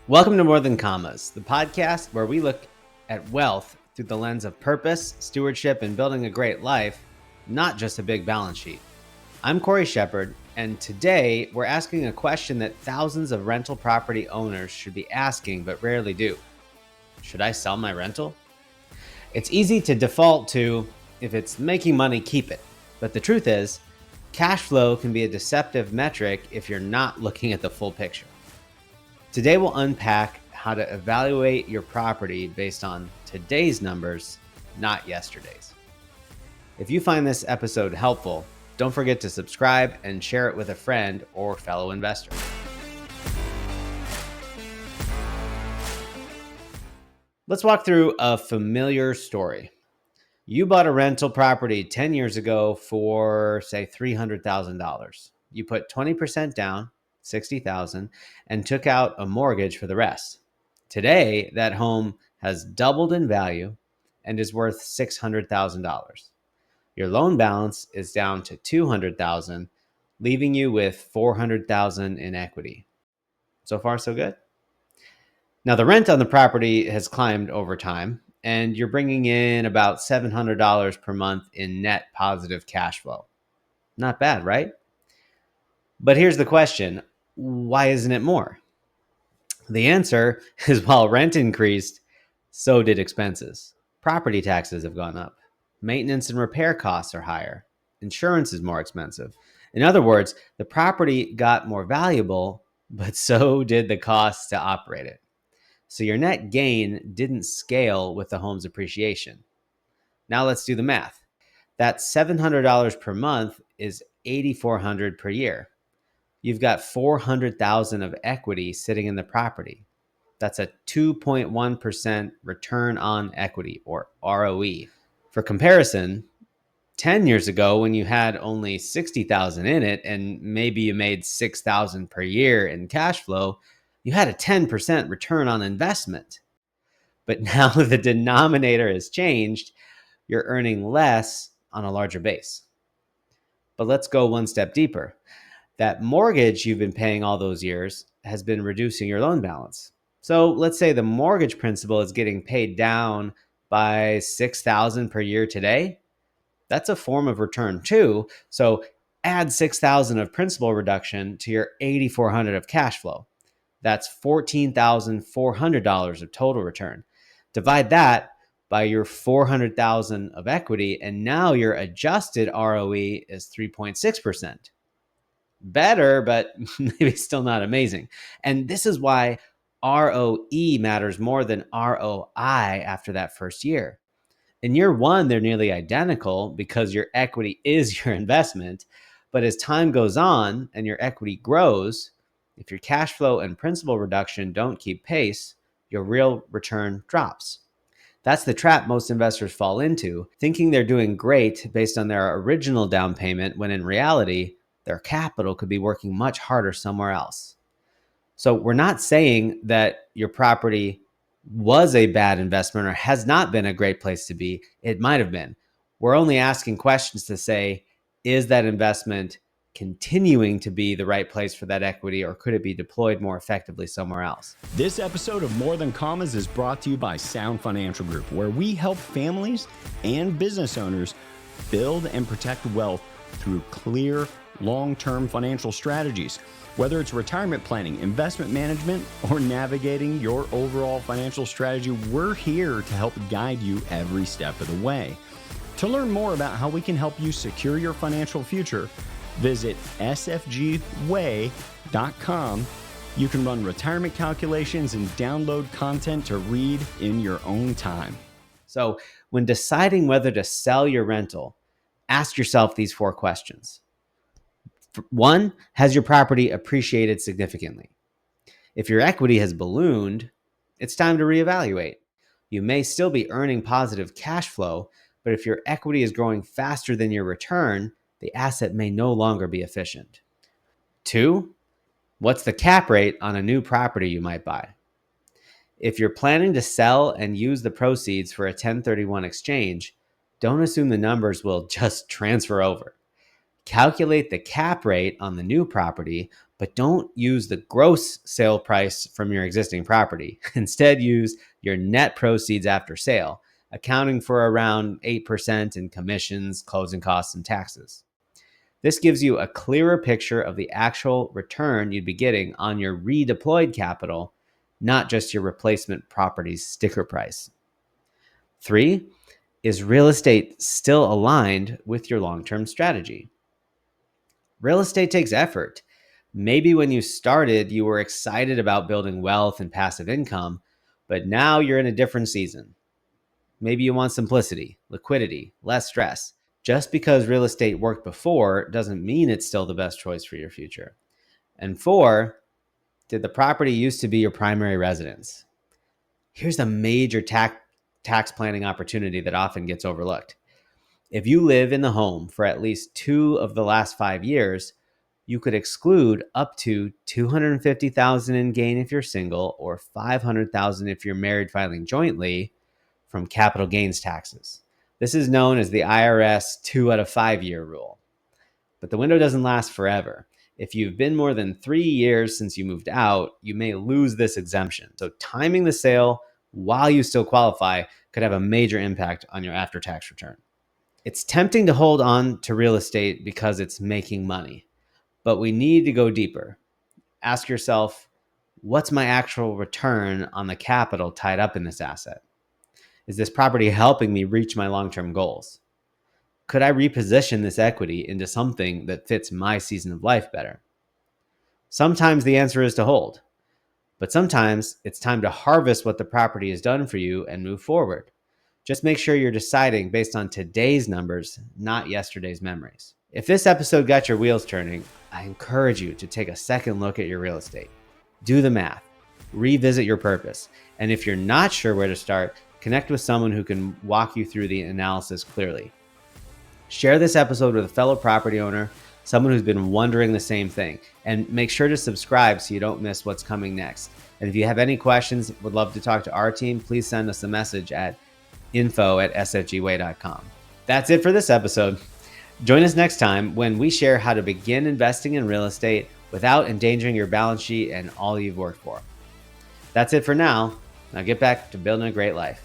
Welcome to More Than Commas, the podcast where we look at wealth through the lens of purpose, stewardship, and building a great life, not just a big balance sheet. I'm Cory Shepard, and today we're asking a question that thousands of rental property owners should be asking but rarely do. Should I sell my rental? It's easy to default to, if it's making money, keep it. But the truth is, cash flow can be a deceptive metric if you're not looking at the full picture. Today, we'll unpack how to evaluate your property based on today's numbers, not yesterday's. If you find this episode helpful, don't forget to subscribe and share it with a friend or fellow investor. Let's walk through a familiar story. You bought a rental property 10 years ago for, say, $300,000. You put 20% down, $60,000, and took out a mortgage for the rest. Today, that home has doubled in value and is worth $600,000. Your loan balance is down to $200,000, leaving you with $400,000 in equity. So far, so good? Now, the rent on the property has climbed over time, and you're bringing in about $700 per month in net positive cash flow. Not bad, right? But here's the question. Why isn't it more? The answer is while rent increased, so did expenses. Property taxes have gone up. Maintenance and repair costs are higher. Insurance is more expensive. In other words, the property got more valuable, but so did the costs to operate it. So your net gain didn't scale with the home's appreciation. Now let's do the math. That $700 per month is $8,400 per year. You've got $400,000 of equity sitting in the property. That's a 2.1% return on equity, or ROE. For comparison, 10 years ago, when you had only $60,000 in it and maybe you made $6,000 per year in cash flow, you had a 10% return on investment. But now the denominator has changed. You're earning less on a larger base. But let's go one step deeper. That mortgage you've been paying all those years has been reducing your loan balance. So let's say the mortgage principal is getting paid down by $6,000 per year today. That's a form of return too. So add $6,000 of principal reduction to your $8,400 of cash flow. That's $14,400 of total return. Divide that by your $400,000 of equity, and now your adjusted ROE is 3.6%. Better, but maybe still not amazing. And this is why ROE matters more than ROI after that first year. In year one, they're nearly identical because your equity is your investment. But as time goes on and your equity grows, if your cash flow and principal reduction don't keep pace, your real return drops. That's the trap most investors fall into, thinking they're doing great based on their original down payment, when in reality, their capital could be working much harder somewhere else. So we're not saying that your property was a bad investment or has not been a great place to be. It might have been. We're only asking questions to say, is that investment continuing to be the right place for that equity, or could it be deployed more effectively somewhere else? This episode of More Than Commas is brought to you by Sound Financial Group, where we help families and business owners build and protect wealth through clear, long-term financial strategies. Whether it's retirement planning, investment management, or navigating your overall financial strategy, we're here to help guide you every step of the way. To learn more about how we can help you secure your financial future, visit sfgway.com. You can run retirement calculations and download content to read in your own time. So when deciding whether to sell your rental, ask yourself these 4 questions. 1, has your property appreciated significantly? If your equity has ballooned, it's time to reevaluate. You may still be earning positive cash flow, but if your equity is growing faster than your return, the asset may no longer be efficient. 2, what's the cap rate on a new property you might buy? If you're planning to sell and use the proceeds for a 1031 exchange, don't assume the numbers will just transfer over. Calculate the cap rate on the new property, But don't use the gross sale price from your existing property. Instead, use your net proceeds after sale, accounting for around 8% in commissions, closing costs, and taxes. This gives you a clearer picture of the actual return you'd be getting on your redeployed capital, not just your replacement property's sticker price. 3, is real estate still aligned with your long-term strategy? Real estate takes effort. Maybe when you started, you were excited about building wealth and passive income, but now you're in a different season. Maybe you want simplicity, liquidity, less stress. Just because real estate worked before doesn't mean it's still the best choice for your future. And 4, did the property used to be your primary residence? Here's a major tax planning opportunity that often gets overlooked. If you live in the home for at least 2 of the last 5 years, you could exclude up to $250,000 in gain if you're single or $500,000 if you're married filing jointly from capital gains taxes. This is known as the IRS 2 out of 5 year rule. But the window doesn't last forever. If you've been more than 3 years since you moved out, you may lose this exemption. So timing the sale while you still qualify could have a major impact on your after-tax return. It's tempting to hold on to real estate because it's making money, but we need to go deeper. Ask yourself, what's my actual return on the capital tied up in this asset? Is this property helping me reach my long-term goals? Could I reposition this equity into something that fits my season of life better? Sometimes the answer is to hold, but sometimes it's time to harvest what the property has done for you and move forward. Just make sure you're deciding based on today's numbers, not yesterday's memories. If this episode got your wheels turning, I encourage you to take a second look at your real estate. Do the math, revisit your purpose, and if you're not sure where to start, connect with someone who can walk you through the analysis clearly. Share this episode with a fellow property owner, someone who's been wondering the same thing, and make sure to subscribe so you don't miss what's coming next. And if you have any questions, would love to talk to our team, please send us a message at info@sfgway.com. That's it for this episode. Join us next time when we share how to begin investing in real estate without endangering your balance sheet and all you've worked for. That's it for now. Now get back to building a great life.